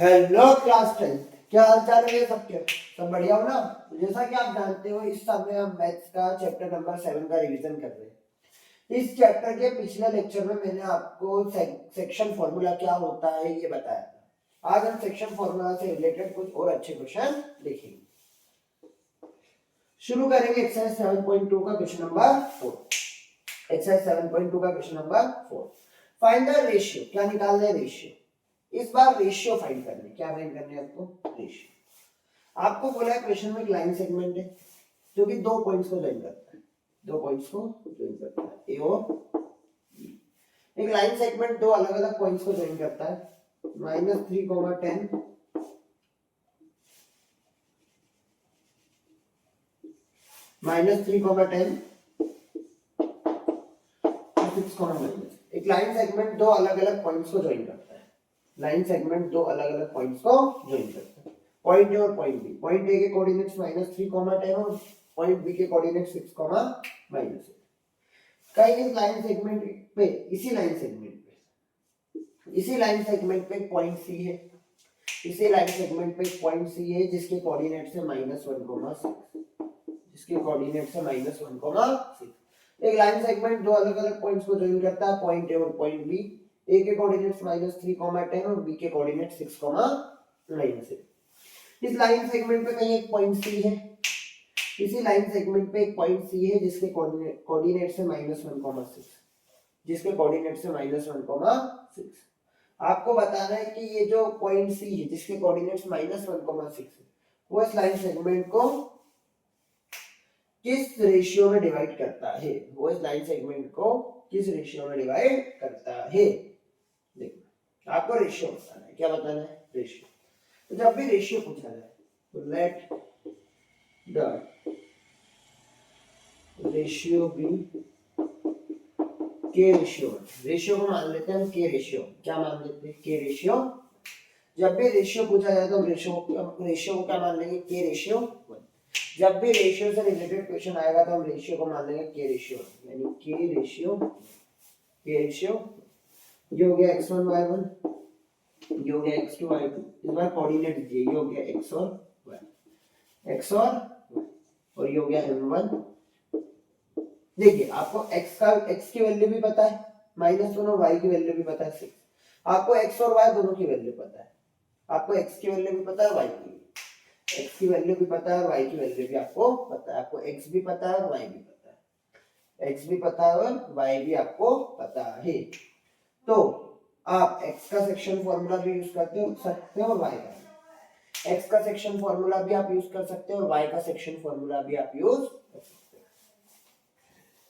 Hello class 10, क्या हाल चाल है सबके? सब बढ़िया हो ना? जैसा कि आप जानते हो, इस समय हम मैथ्स का चैप्टर नंबर 7 का रिवीजन कर रहे हैं। इस चैप्टर के पिछले लेक्चर में मैंने आपको सेक्शन फॉर्मूला क्या होता है ये बताया था। आज हम सेक्शन फॉर्मूला से रिलेटेड कुछ और अच्छे क्वेश्चन देखेंगे। शुरू करेंगे एक्सरसाइज 7.2 का क्वेश्चन नंबर 4। एक्सरसाइज 7.2 का question number 4। Find the ratio. क्या निकालना है? रेशियो। इस बार रेशियो फाइंड करने। क्या फाइंड करने है आपको? रेशियो। आपको बोला है क्वेश्चन में एक लाइन सेगमेंट है जो कि दो पॉइंट्स को ज्वाइन करता है। दो पॉइंट्स को ज्वाइन करता है, ए और बी। एक लाइन सेगमेंट दो अलग अलग पॉइंट्स को ज्वाइन करता है, -3, 10, -3, 10, 6, एक लाइन सेगमेंट दो अलग अलग पॉइंट्स को ज्वाइन करता है। लाइन सेगमेंट दो अलग अलग पॉइंट्स को ज्वाइन करता है। पॉइंट ए और पॉइंट बी। पॉइंट ए के कोऑर्डिनेट्स -3, 10 और पॉइंट बी के कोऑर्डिनेट्स 6, -8। कहीं इस लाइन सेगमेंट पे, इसी लाइन सेगमेंट पे पॉइंट सी है। इसी लाइन सेगमेंट पे पॉइंट सी है जिसके कोऑर्डिनेट्स है -1, 6, जिसके कोऑर्डिनेट्स है -1, 6। एक लाइन सेगमेंट दो अलग अलग पॉइंट्स को ज्वाइन करता है, पॉइंट ए और पॉइंट बी। ए के कोऑर्डिनेट्स -3, 10 और बी के कोऑर्डिनेट्स 6, 9। इस लाइन सेगमेंट पे कहीं एक पॉइंट सी है। इसी लाइन सेगमेंट पे एक पॉइंट सी है जिसके कोऑर्डिनेट्स है -1, 6, जिसके कोऑर्डिनेट्स है -1, 6। आपको बताना है कि ये जो पॉइंट सी है जिसके कोऑर्डिनेट्स -1, 6 है, वो इस लाइन सेगमेंट को किस रेशियो में डिवाइड करता है। वो इस लाइन सेगमेंट को किस रेशियो में डिवाइड करता है। देखो, आपको रेशियो बताना है। क्या बताना है? रेशियो। तो जब भी रेशियो पूछा जाए तो लेट द रेशियो बी के रेशियो। रेशियो को मान लेते हैं हम के रेशियो। क्या मान लेते हैं? के रेशियो। जब भी रेशियो पूछा जाए तो रेशियो को क्या मान लेंगे? के रेशियो 1। जब भी रेशियो से रिलेटेड क्वेश्चन आएगा तो हम रेशियो को मान लेंगे के रेशियो, यानी के रेशियो ये हो गया x1 y1, ये हो गया x2 y2। इस बार कोऑर्डिनेट दिए, ये हो गया x और y, और ये हो गया m1। देखिए, आपको x की वैल्यू भी पता है -1 और y की वैल्यू भी पता है 6। आपको x और y दोनों की वैल्यू पता है। आपको x की वैल्यू भी पता है, y की वैल्यू भी पता है और y की वैल्यू भी आपको पता है। आपको x भी पता है और y भी पता है। x भी पता है और y भी आपको पता है। तो आप x का सेक्शन फॉर्मूला भी यूज करते हो सकते हो और y का। x का सेक्शन फॉर्मूला भी आप यूज कर सकते हो और y का सेक्शन फॉर्मूला भी आप यूज कर सकते हो।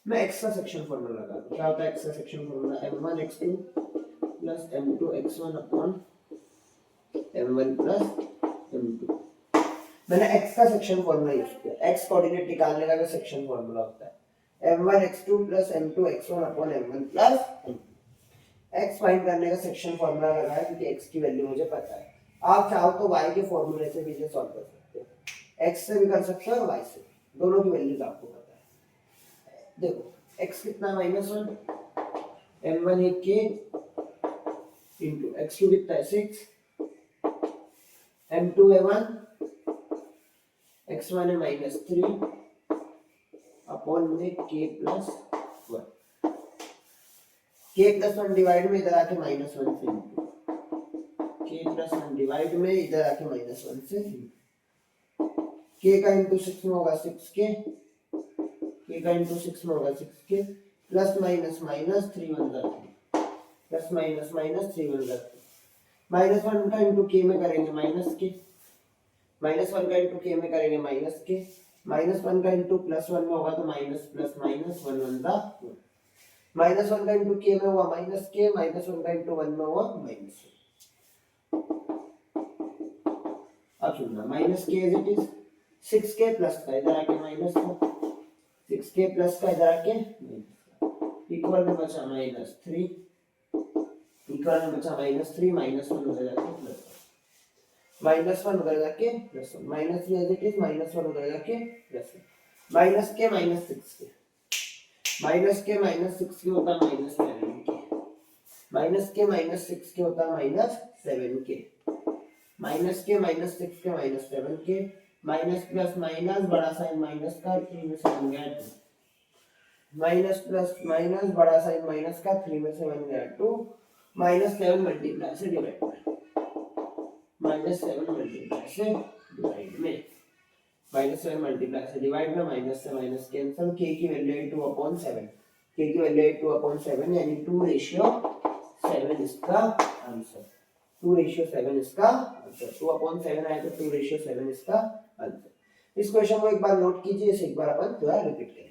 मैं x का सेक्शन फॉर्मूला लगा दूं। क्या होता है x का section formula? m1 x2 plus m2 x1 upon m1 plus m2। मैंने x का सेक्शन फॉर्मूला यूज किया। x कोऑर्डिनेट निकालने का जो सेक्शन फॉर्मूला होता है m1 x2 plus m2 x1 upon m1 plus m2। x find करने का सेक्शन फॉर्मूला लगाया क्योंकि x की वैल्यू मुझे पता है। आप चाहो तो y के फॉर्मूले से भी इसे सॉल्व कर सकते हो। x से भी कर सकते हो और y से, दोनों की वैल्यूज आपको पता है। देखो, x कितना है? -1, m1 है k इंटू x2 कितना है? 6, m2 है 1, x1 है -3 अपॉन में k plus 1। k plus 1 divide में इधर आके -1 से इंटू, k प्लस 1 डिवाइड में इधर आके -1 से k का इंटू 6 में होगा 6k, k का इंटू 6 में होगा 6k plus minus minus 3 1 3 plus minus minus 3 1 -1 का इंटू k में करेंगे -k, -1 का इंटू k में करेंगे -k, -1 का इंटू +1 में होगा तो माइनस प्लस माइनस 1 1 का -1 का इंटू k में हुआ -k, -1 का इंटू 1 में हुआ -1। अब सुनना, -k as it is 6k plus का इधर आके माइनस का, 6k प्लस का इधर आके इक्वल में बचा -3, इक्वल में बचा -3, -1 उधर जाके प्लस, -1 उधर जाके प्लस, -3 एज इट इज, -1 उधर जाके plus, -k -6k, -k -6k होता है -7k, -k -6k होता है -7k। माइनस के माइनस 6 के माइनस 7 के माइनस प्लस माइनस बड़ा साइन माइनस का 3 में से बन गया 2 माइनस प्लस माइनस बड़ा साइन माइनस का 3 में से बन गया 2 माइनस 7 मल्टीप्लाई से डिवाइड में माइनस 7 मल्टीप्लाई से डिवाइड में माइनस 7 मल्टीप्लाई से डिवाइड में माइनस से माइनस कैंसिल k की वैल्यू है 2/7 k की वैल्यू है 2/7 यानी 2:7 इसका आंसर 2:7 इसका आंसर 2/7 आया तो 2:7 इसका आंसर। इस क्वेश्चन को एक बार नोट कीजिए, इसे एक बार अपन दोबारा रिपीट करेंगे।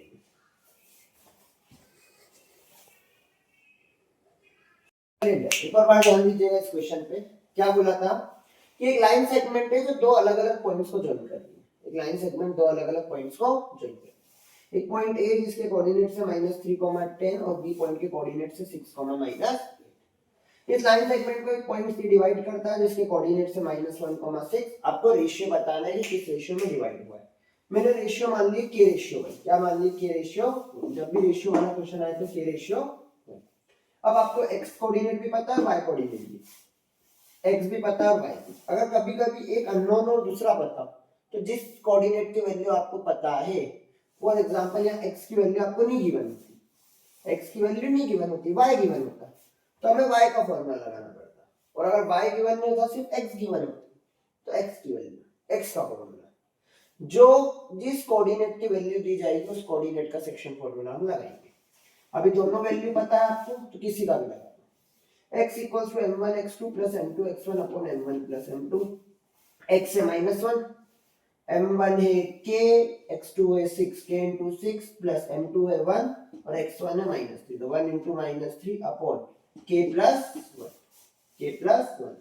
एक और बार ध्यान दीजिएगा इस क्वेश्चन पे। क्या बोला था कि एक लाइन सेगमेंट है जो दो अलग अलग पॉइंट्स को ज्वाइन कर रही है। एक लाइन सेगमेंट दो अलग अलग पॉइंट्स को ज्वाइन कर रही है। एक पॉइंट ए जिसके कोऑर्डिनेट से -3, 10 और बी पॉइंट के कोऑर्डिनेट से 6, -8। इस लाइन सेगमेंट को एक पॉइंट सी डिवाइड करता है जिसके कोऑर्डिनेट से -1, 6। आपको रेशियो बताना है कि किस रेशियो में डिवाइड हुआ है। मैंने रेशियो मान ली के रेशियो में। क्या मान ली? के रेशियो। जब भी रेशियो वाला क्वेश्चन आए तो के रेशियो। अब आपको x कोऑर्डिनेट भी पता है, y कोऑर्डिनेट भी, x भी पता है और y भी। अगर कभी कभी एक अननोन और दूसरा पता, तो जिस कोऑर्डिनेट की वैल्यू आपको पता है, फॉर एग्जांपल यहाँ x की वैल्यू आपको नहीं गिवन होती, x की वैल्यू नहीं गिवन होती, y गिवन होता, तो हमें y का फॉर्मूला लगाना पड़ता। और अगर y गिवन नहीं होता, सिर्फ x गिवन होती, तो x की वैल्यू, x का फॉर्मूला, जो जिस कोऑर्डिनेट की वैल्यू दी जाएगी उस कोऑर्डिनेट का सेक्शन फॉर्मूला हम लगाएंगे। अभी दोनों वैल्यू पता है आपको, तो किसी का भी लगा दो। x equals to m1 x2 plus m2 x1 upon m1 plus m2। x है -1, m1 है k, x2 है 6k into 6 प्लस m2 है 1 और x1 है -3, तो 1 into -3 upon k plus 1, k plus 1।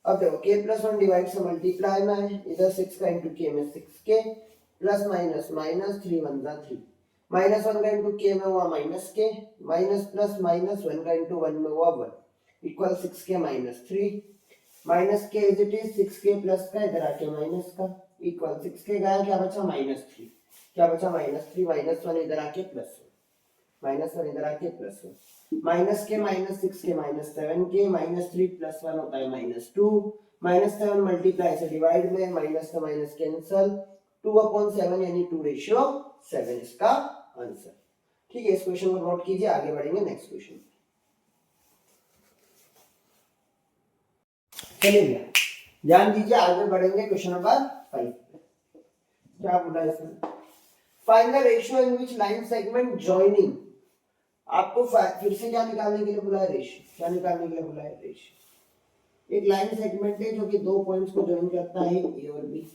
अब देखो k प्लस 1 डिवाइड से मल्टीप्लाई में है, इधर 6 का into k में 6k प्लस माइनस माइनस 3 1 जा 3, -1 का इंटू k में हुआ -k, माइनस प्लस माइनस 1 का इंटू 1 में हुआ 1 इक्वल 6k -3, माइनस के is it is 6k plus का इधर आके माइनस का इक्वल 6k गया, क्या बचा -3, क्या बचा -3, -1 इधर आके प्लस 1, -1 इधर आके प्लस 1, माइनस के -6k -7k -3 प्लस 1 होता है -2, -7 मल्टीप्लाई से डिवाइड में माइनस से माइनस कैंसिल, 2/7 यानी 2:7 इसका आंसर। ठीक है, इस क्वेश्चन को नोट कीजिए, आगे बढ़ेंगे नेक्स्ट क्वेश्चन। चलिए ध्यान दीजिए, आगे बढ़ेंगे क्वेश्चन नंबर 5। क्या बोला इसमें? Find the ratio in which line segment joining. आपको फिर से क्या निकालने के लिए बोला है? रेशियो। क्या निकालने के लिए बोला है? रेशियो। एक लाइन सेगमेंट है जो कि दो पॉइंट्स को जॉइन करता है, ए और बी।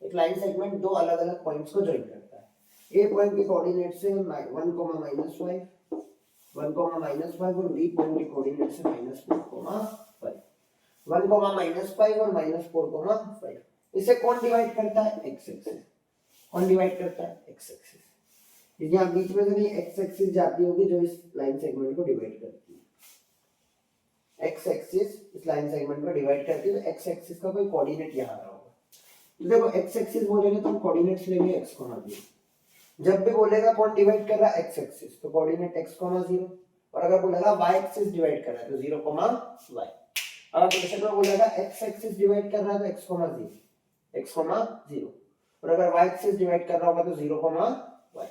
एक लाइन सेगमेंट दो अलग अलग पॉइंट्स को जॉइन करता है। ए पॉइंट के कोऑर्डिनेट से 1, -5 और बी पॉइंट के कोऑर्डिनेट से -4, 5 1, -5 और -4, 5। इसे कौन डिवाइड करता है? x axis. कौन डिवाइड करता है? x axis. यहाँ बीच में से नहीं x एक्सिस जाती होगी जो इस लाइन सेगमेंट को डिवाइड करती है। x एक्सिस इस लाइन सेगमेंट को डिवाइड करती है, तो x एक्सिस का कोई कोऑर्डिनेट यहाँ आ रहा होगा। तो देखो x एक्सिस बोलेंगे तो हम कोऑर्डिनेट्स लेंगे x, 0। जब भी बोलेगा कौन डिवाइड कर रहा है? x एक्सिस, तो कोऑर्डिनेट x, 0। और अगर बोलेगा y एक्सिस डिवाइड कर रहा है तो 0, y। अगर क्वेश्चन में बोलेगा x एक्सिस डिवाइड कर रहा है तो x, 0। और अगर y एक्सिस डिवाइड कर रहा होगा तो 0, y।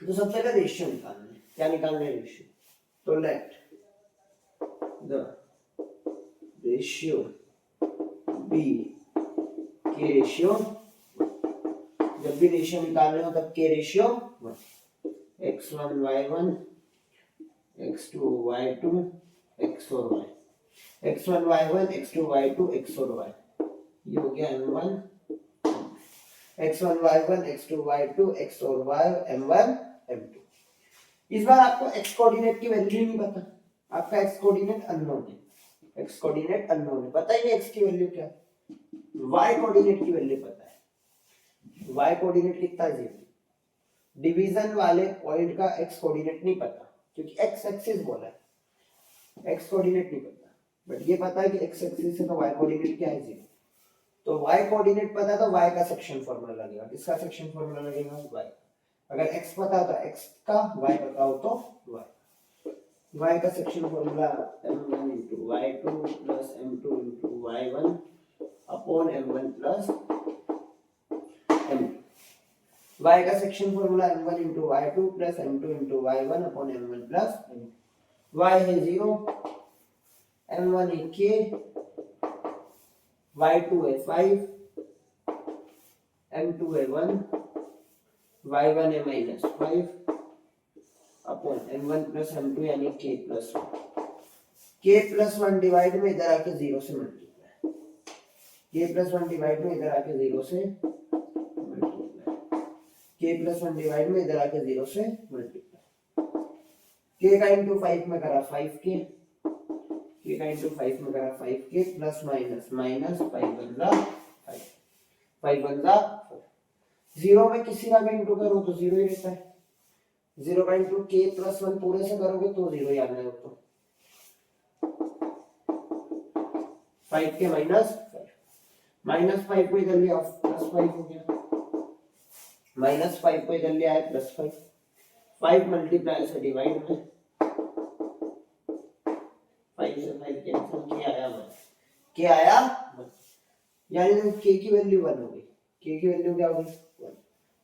तो सबसे पहले रेशियो निकालना है। क्या निकालना है? रेशियो। तो लेट द रेशियो बी के रेशियो। जब भी रेशियो निकालने हो तब के ratio x1 y1 x2 y2 x और y, x1 y1 x2 y2 x और y, ये हो गया m1, x1 y1 x2 y2 x और y, m1 m2। इस बार आपको x कोऑर्डिनेट की वैल्यू नहीं पता, आपका x कोऑर्डिनेट अननोन है। x कोऑर्डिनेट अननोन है, पता ही नहीं x की वैल्यू क्या है। y कोऑर्डिनेट की वैल्यू पता है, y कोऑर्डिनेट कितना है? 0। डिवीजन वाले पॉइंट का x कोऑर्डिनेट नहीं पता क्योंकि x एक्सिस बोला है, x कोऑर्डिनेट नहीं पता, बट ये पता है कि x एक्सिस से तो y कोऑर्डिनेट क्या है? 0। तो y कोऑर्डिनेट पता है तो y का सेक्शन फार्मूला लगेगा। किसका सेक्शन फार्मूला लगेगा? y। अगर x पता हो तो x का, y पता हो तो y। y का section formula m1 into y2 plus m2 into y1 upon m1 plus m2। y का section formula m1 into y2 plus m2 into y1 upon m1 plus m2। y है 0, m1 है k, y2 है 5, m2 है 1, y1 है -5 upon m1 plus m2 यानी k plus 1। k plus 1 divide में इधर आके 0 से मल्टीप्लाई, k प्लस 1 डिवाइड में इधर आके 0 से मल्टीप्लाई, k प्लस 1 डिवाइड में इधर आके 0 से मल्टीप्लाई। k का इंटू 5 में करा 5k, k का इंटू 5 में करा 5k प्लस माइनस माइनस 5 बन जा 5 बन जा 0 में किसी का भी इंटू करो तो 0 ही रहता है। 0 का इंटू k प्लस 1 पूरे से करोगे तो 0 ही आना है। तो 5k माइनस 5 को इधर लिया प्लस 5 हो गया, माइनस 5 को इधर लिया है प्लस 5, 5 मल्टीप्लाई से डिवाइड में 5 से 5 कैंसिल, k आया 1, k आया 1, यानी k की वैल्यू 1 हो गई, k की वैल्यू क्या हो गई 1।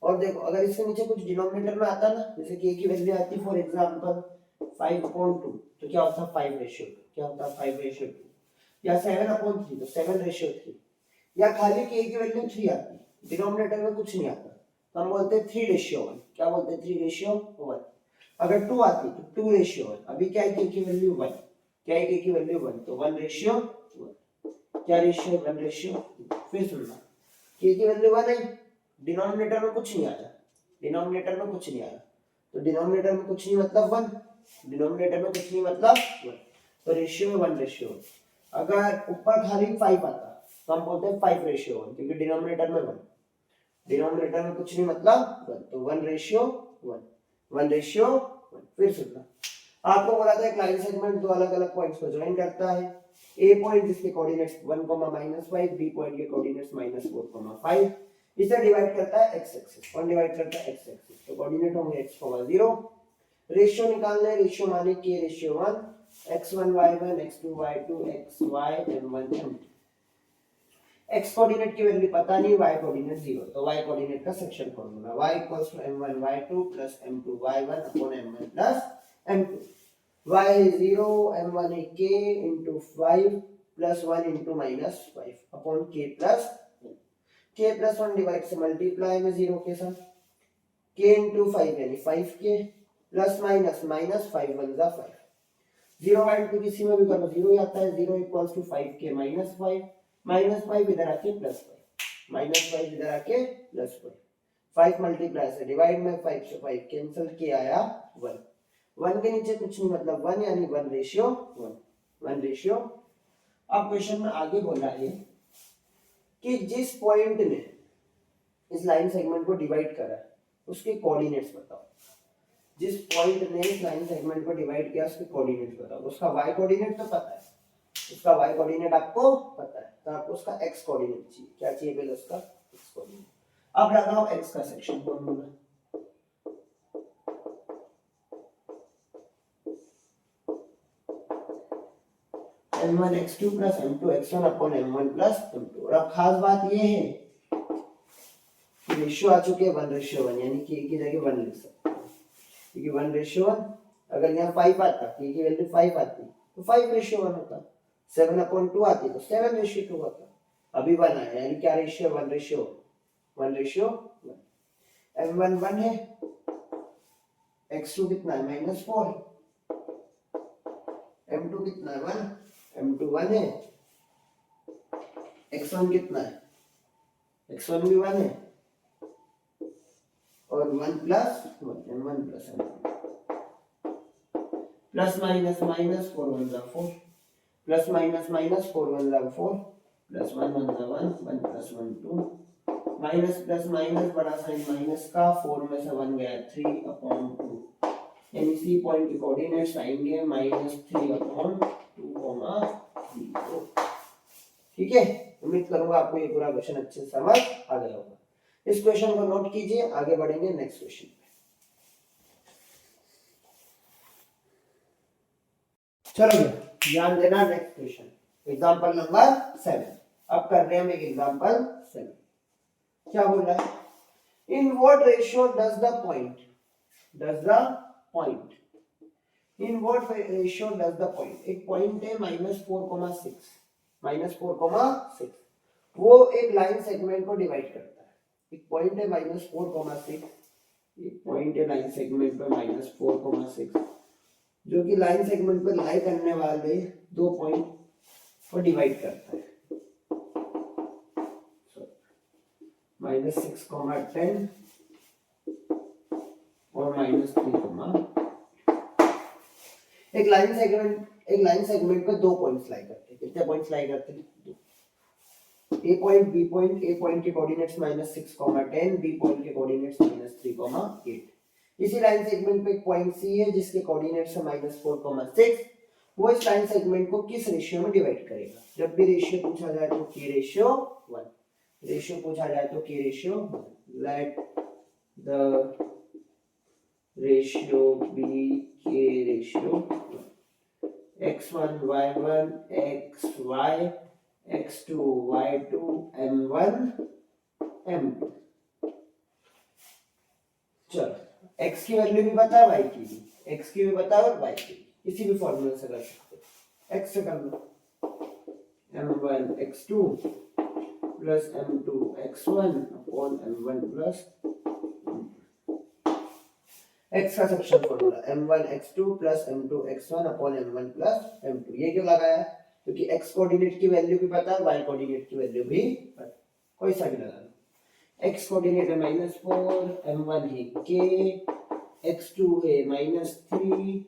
और देखो अगर इसके नीचे कुछ डिनोमिनेटर में आता ना, जैसे k की वैल्यू आती फॉर एग्जांपल 5/2 तो क्या होता 5/2, क्या होता 5/2, या 7/3 तो 7/3, या खाली k की वैल्यू 3 आती, डिनोमिनेटर में कुछ नहीं आता तो हम बोलते हैं 3/1। क्या बोलते हैं 3/1। अगर 2 आती तो 2/1। अभी क्या है k की वैल्यू 1, क्या है k की वैल्यू 1 तो 1/1, क्या रेशियो 1/2। फिर सुनना, k की वैल्यू 1 है, डिनोमिनेटर में कुछ नहीं आया, डिनोमिनेटर में कुछ नहीं आया तो डिनोमिनेटर में कुछ नहीं मतलब 1, डिनोमिनेटर में कुछ नहीं मतलब 1, तो रेशियो में 1/1। अगर ऊपर खाली 5 आता तो हम बोलते हैं 5/1, क्योंकि डिनोमिनेटर में 1, डिनोमिनेटर में कुछ नहीं मतलब 1, तो 1/1, 1/1। फिर सुनना, आपको बोला था एक लाइन सेगमेंट दो अलग अलग पॉइंट्स को ज्वाइन करता है। ए पॉइंट जिसके कोऑर्डिनेट्स 1, -5, बी पॉइंट के कोऑर्डिनेट्स -4, 5, इसे डिवाइड करता है x एक्सिस, कौन डिवाइड करता है x एक्सिस, तो कोऑर्डिनेट होंगे x, 0। रेशियो निकालना है, रेशियो माने k/1, x1 y1 x2 y2 xy m1 m2। x coordinate की वैल्यू पता नहीं, y कोऑर्डिनेट 0, तो y कोऑर्डिनेट का section formula y m1 y2 m2 y1 m1 m2। y is 0, m1 is k into 5 plus 1 into -5 upon k plus 1। k plus 1 divide से multiply में 0 के साथ, k into 5 यानी 5k plus minus minus 5 बन जा 5। 0 का into किसी में भी करो 0 ही आता है। 0 इक्वल्स टू 5k माइनस 5 इधर आके प्लस 5, माइनस 5 इधर आके प्लस 5, 5 मल्टीप्लाई से डिवाइड में 5 से 5 कैंसिल, k आया 1, 1 के नीचे कुछ नहीं मतलब 1, यानी 1/1। अब क्वेश्चन में आगे बोला है कि जिस पॉइंट ने इस लाइन सेगमेंट को डिवाइड करा है उसके कोऑर्डिनेट्स बताओ। जिस पॉइंट ने इस लाइन सेगमेंट को डिवाइड किया उसके कोऑर्डिनेट्स बताओ। उसका y कोऑर्डिनेट तो पता है, उसका y कोऑर्डिनेट आपको पता है, तो आपको उसका x कोऑर्डिनेट चाहिए। क्या चाहिए पहले उसका x कोऑर्डिनेट। अब लगाओ x का section formula, m1 x2 plus m2 x1 upon m1 plus m2। और अब खास बात ये है कि रेशियो आ चुके हैं 1/1, यानी कि एक की जगह 1 लिख सकते हैं, क्योंकि 1/1 अगर यहाँ 5 आता, k की वैल्यू 5 आती तो 5/1 होता, 7/2 आती तो 7/2 होता। अभी 1 आया, यानी क्या रेशियो 1/1। m1 1 है, x2 कितना है -4, m2 कितना है 1, m2 1 है, x1 कितना है, x1 भी 1 है, और 1 plus 1 m1 plus m2, plus minus minus 4 1 जा 4, प्लस माइनस माइनस 4 1 जा 4, प्लस 1 1 जा 1, 1 प्लस 1 2, माइनस प्लस माइनस बड़ा साइन माइनस का, 4 में से 1 गया 3/2, यानी सी पॉइंट के कोऑर्डिनेट्स आएंगे -3/2, 3। ठीक है, उम्मीद करूंगा आपको ये पूरा क्वेश्चन अच्छे से समझ आ गया होगा। इस क्वेश्चन को नोट कीजिए, आगे बढ़ेंगे नेक्स्ट क्वेश्चन पे। चलो ध्यान देना, नेक्स्ट क्वेश्चन एग्जाम्पल नंबर 7। अब कर रहे हैं हम एक एग्जाम्पल 7। क्या बोल रहा है? In what ratio does the point in what ratio does the point, एक पॉइंट है -4,6 वो एक लाइन सेगमेंट को डिवाइड करता है। एक पॉइंट है -4,6, एक पॉइंट है लाइन सेगमेंट पे -4,6 जो कि लाइन सेगमेंट पर लाई करने वाले दो पॉइंट को डिवाइड करता है। -6,10 और -3, एक लाइन सेगमेंट पे दो पॉइंट्स लाई करते हैं। कितने पॉइंट्स लाई करते हैं? दो। ए पॉइंट बी पॉइंट, ए पॉइंट के कोऑर्डिनेट्स -6,10, बी पॉइंट के कोऑर्डिनेट्स -3,8। इसी लाइन सेगमेंट पे एक पॉइंट सी है जिसके कोऑर्डिनेट्स है -4,6। वो इस लाइन सेगमेंट को किस रेशियो में डिवाइड करेगा? जब भी रेशियो पूछा जाए तो k रेशियो 1, रेशियो पूछा जाए तो k ratio 1। Let the ratio be k ratio 1, x1 y1 xy x2 y2 m1 m2। चलो, x की वैल्यू भी पता है, y की भी, x की भी पता है और y की भी, किसी भी फॉर्मूले से कर सकते हो। x से कर लो, m1 x2 plus m2 x1 upon m1 plus x का section formula m1 x2 plus m2 x1 upon m1 plus m2। ये क्यों लगाया? क्योंकि x कोऑर्डिनेट की वैल्यू भी पता है, y कोऑर्डिनेट की वैल्यू भी पता है, कोई सा भी लगा लो। x कोऑर्डिनेट है -4, m1 है k, x2 है -3,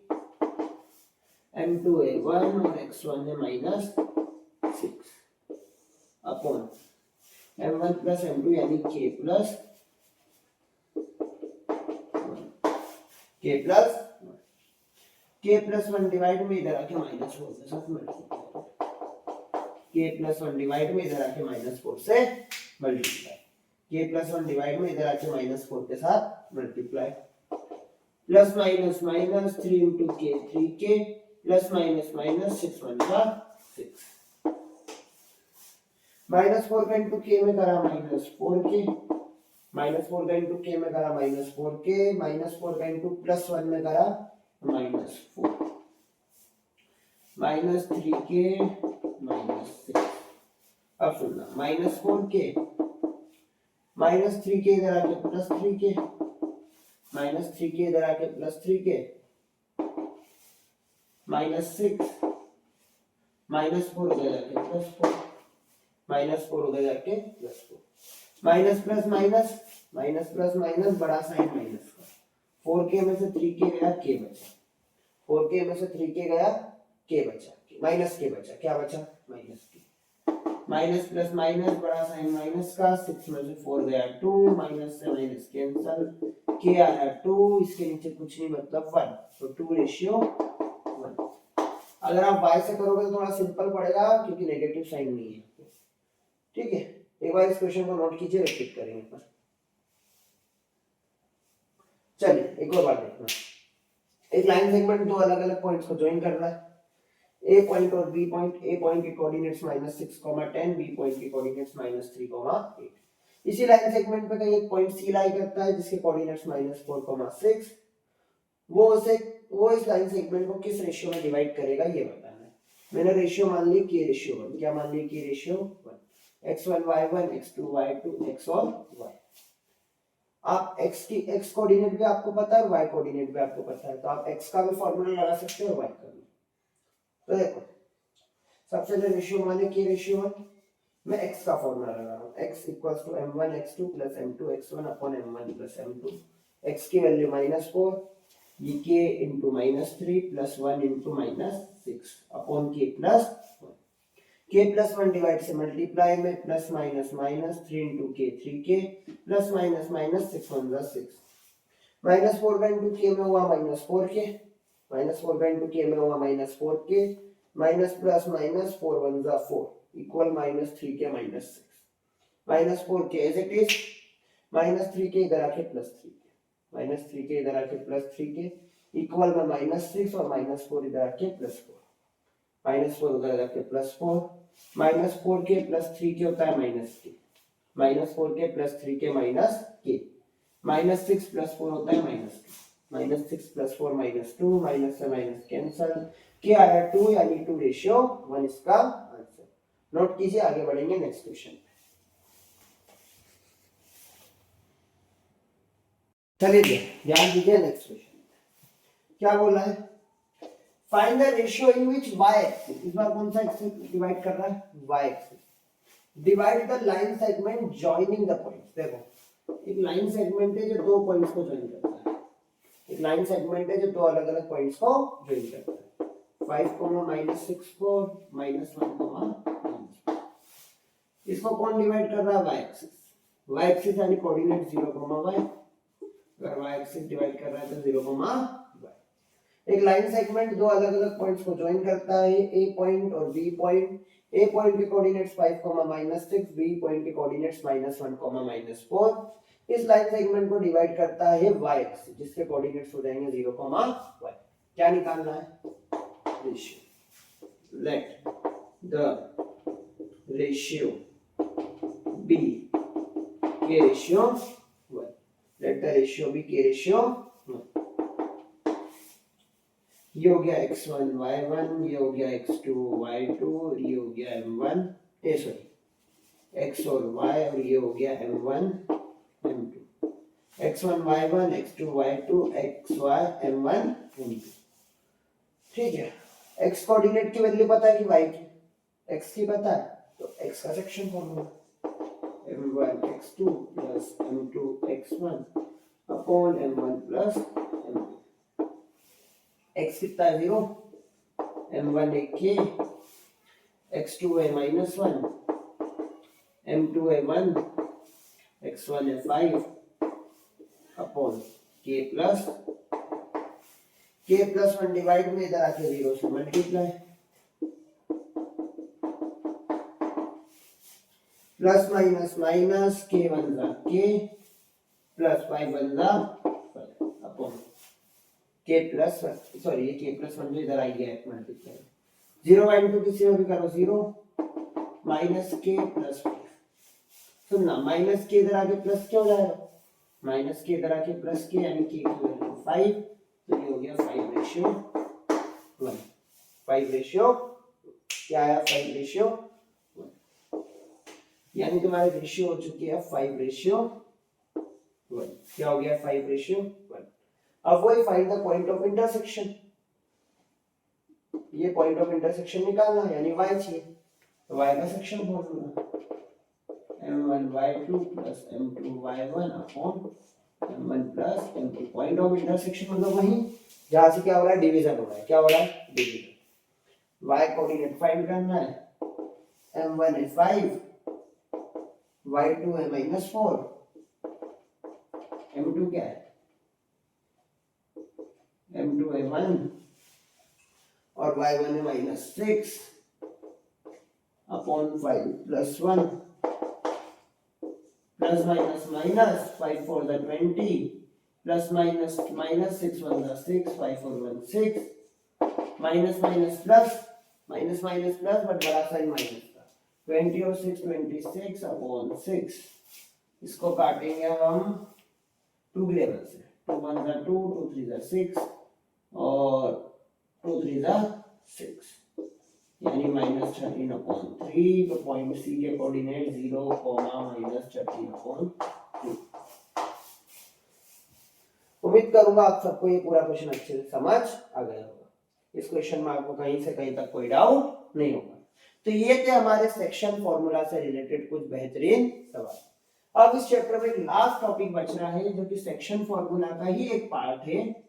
m2 है 1 और x1 है -6 अपॉन m1 प्लस m2 यानी k प्लस +1 डिवाइड में इधर आके -4 के साथ मल्टीप्लाई, k+1 डिवाइड में इधर आके -4 से मल्टीप्लाई, k+1 डिवाइड में इधर आके -4 के साथ multiply, plus minus minus 3 into k 3k plus minus minus 6 1 का 6, -4 का इंटू k में करा -4k, -4 का इंटू k में करा -4k, -4 का इंटू +1 में करा -4, -3k -6। अब सुनना, -4k -3k इधर आके +3k, -3k इधर आके +3k, -6 -4 उधर जाके +4, -4 उधर जाके +4, minus plus minus, minus plus minus बड़ा साइन माइनस का, 4k में से 3k गया k बचा, 4k में से 3k गया k बचा, माइनस k बचा, क्या बचा? Minus k, minus plus minus बड़ा साइन माइनस का, 6 में से 4 गया 2, माइनस से माइनस कैंसल, k आया 2, इसके नीचे कुछ नहीं मतलब 1, तो 2 रेशियो 1। अगर आप y से करोगे तो थोड़ा सिंपल पड़ेगा क्योंकि नेगेटिव साइन नहीं है, ठीक है। एक बार इस क्वेश्चन को नोट कीजिए, रिपीट करेंगे पर। चलिए एक और बार देखना, एक लाइन सेगमेंट दो अलग अलग पॉइंट्स को ज्वाइन कर रहा है, ए पॉइंट और बी पॉइंट, ए पॉइंट के कोऑर्डिनेट्स -6,10, बी पॉइंट के कोऑर्डिनेट्स -3,8। इसी लाइन सेगमेंट पे कहीं एक पॉइंट सी लाई करता है जिसके कोऑर्डिनेट्स -4,6, वो इस लाइन सेगमेंट को किस रेशियो में डिवाइड करेगा ये बताना है। मैंने रेशियो मान ली k रेशियो 1, क्या मान ली? k ratio 1, x1 y1 x2 y2 x और y। आप x की x कोऑर्डिनेट भी आपको पता है और y कोऑर्डिनेट भी आपको पता है, तो आप x का भी फॉर्मूला लगा सकते हो और y का भी। तो देखो, सबसे पहले रेशियो माने k रेशियो 1, मैं x का फॉर्मूला लगा रहा हूं, x = m1 x2 + m2 x1 upon m1 + m2, x की वैल्यू -4, ये k * -3 + 1 * -6 upon k + 1, k + 1 divide से मल्टीप्लाई में plus minus minus 3 * k 3k plus minus minus 6 1 + 6, -4 का इंटू k में हुआ -4k, -4 का इंटू k में हुआ -4k, minus plus minus 4 1 = 4 equal -3k -6, -4k as it is, -3k इधर आके +3k, -3k इधर आके +3k इक्वल में -6 और -4 इधर आके +4, -4 उधर जाके +4, -4 के +3 के होता है -k, -4 के +3 के -k, -6 +4 होता है -k, -6 +4 -2, माइनस से माइनस कैंसल, k आया 2 यानी 2:1 इसका आंसर। नोट कीजिए, आगे बढ़ेंगे नेक्स्ट क्वेश्चन। चलिए ध्यान दीजिए नेक्स्ट क्वेश्चन क्या बोला है, find the ratio in which y axis, इस बार कौन सा एक्सिस डिवाइड कर रहा है, y axis, divide the line segment joining the points. देखो एक लाइन सेगमेंट है जो दो पॉइंट्स को जॉइन करता है, एक लाइन सेगमेंट है जो दो अलग अलग पॉइंट्स को जॉइन करता है, 5, -6 को -1, इसको कौन डिवाइड कर रहा है, y एक्सिस, y एक्सिस यानी कोऑर्डिनेट 0, y, अगर y एक्सिस डिवाइड कर रहा है तो 0, y। एक लाइन सेगमेंट दो अलग अलग पॉइंट्स को ज्वाइन करता है, a पॉइंट और b पॉइंट, a पॉइंट के कोऑर्डिनेट्स 5, -6, b पॉइंट के कोऑर्डिनेट्स -1, -4। इस लाइन सेगमेंट को डिवाइड करता है y एक्सिस जिसके कोऑर्डिनेट्स हो जाएंगे 0, y। क्या निकालना है, ratio, let the ratio be k ratio 1, let the ratio be k ratio 1। ये हो गया x1 y1, ये हो गया x2 y2, ये हो गया m1 x और y, और ये हो गया m1 m2, x1 y1 x2 y2 xy m1 m2। ठीक है, x कोऑर्डिनेट की वैल्यू पता है कि y की, x की पता है तो x का section formula m1 x2 plus m2 x1 upon m1 plus m2। x कितना है 0, m1 है k, x2 है -1, m2 है 1, x1 है 5 अपॉन k प्लस 1 डिवाइड में इधर आके 0 से multiply, plus minus minus, k 1 जा k प्लस 5 1 जा 5 अपॉन k प्लस, सॉरी ये k प्लस 1 जो इधर आई है मल्टीप्लाई, 0 बाई 2 किसी में भी करो 0, माइनस k प्लस 5, सुनना माइनस k इधर आके प्लस क्या हो जाएगा, माइनस k इधर आके प्लस k यानी k की वैल्यू 5, तो ये हो गया 5:1, 5:, क्या आया 5:1, यानी तुम्हारे रेशियो हो चुकी है 5:1, क्या हो गया 5:1। अब वही find the point of intersection, ये पॉइंट ऑफ इंटरसेक्शन निकालना है यानी y चाहिए, तो y का section formula m1 y2 plus m2 y1 upon m1 plus m2। Point of intersection मतलब वही जहां से क्या हो रहा है, डिवीजन हो रहा है, क्या हो रहा है, डिवीजन। y कोऑर्डिनेट फाइंड करना है, m1 है 5, y2 है -4, m2 क्या है, m2 है 1 और y1 है -6 upon 5 plus 1, plus minus minus, 5 4 the 20, plus minus minus, 6 1 the 6, 5 4 1 6, minus minus plus, minus minus plus but बड़ा साइन माइनस का, 20 और 6 26 अपॉन 6। इसको काटेंगे हम 2 लेवल से, 2 1 द 2, 2 3 द 6 और 2 3 द 6, यानी -13/3। तो पॉइंट सी के कोऑर्डिनेट 0, -13/2। उम्मीद करूंगा आप सबको ये पूरा क्वेश्चन अच्छे से समझ आ गया होगा, इस क्वेश्चन में आपको कहीं से कहीं तक कोई डाउट नहीं होगा। तो ये थे हमारे सेक्शन फॉर्मूला से रिलेटेड कुछ बेहतरीन सवाल। अब इस चैप्टर में एक लास्ट टॉपिक बच रहा है जो कि सेक्शन फॉर्मूला का ही एक पार्ट है,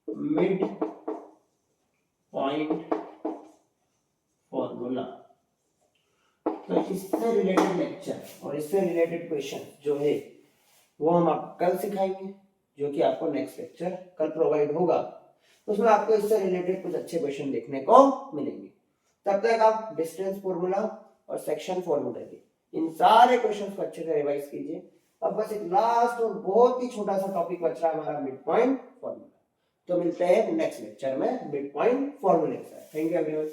मिड पॉइंट फॉर्मूला। तो इससे रिलेटेड लेक्चर और इससे रिलेटेड क्वेश्चन जो है वो हम आपको कल सिखाएंगे, जो कि आपको नेक्स्ट लेक्चर कल प्रोवाइड होगा। उसमें आपको इससे रिलेटेड कुछ अच्छे क्वेश्चन देखने को मिलेंगे। तब तक आप डिस्टेंस फॉर्मूला और सेक्शन फॉर्मूला के इन सारे क्वेश्चंस को अच्छे से रिवाइज कीजिए। अब बस एक लास्ट और बहुत ही छोटा सा टॉपिक बच रहा है हमारा मिड पॉइंट फॉर्मूला। तो मिलते हैं नेक्स्ट लेक्चर में मिड पॉइंट फॉर्मूले के साथ। Thank you everyone.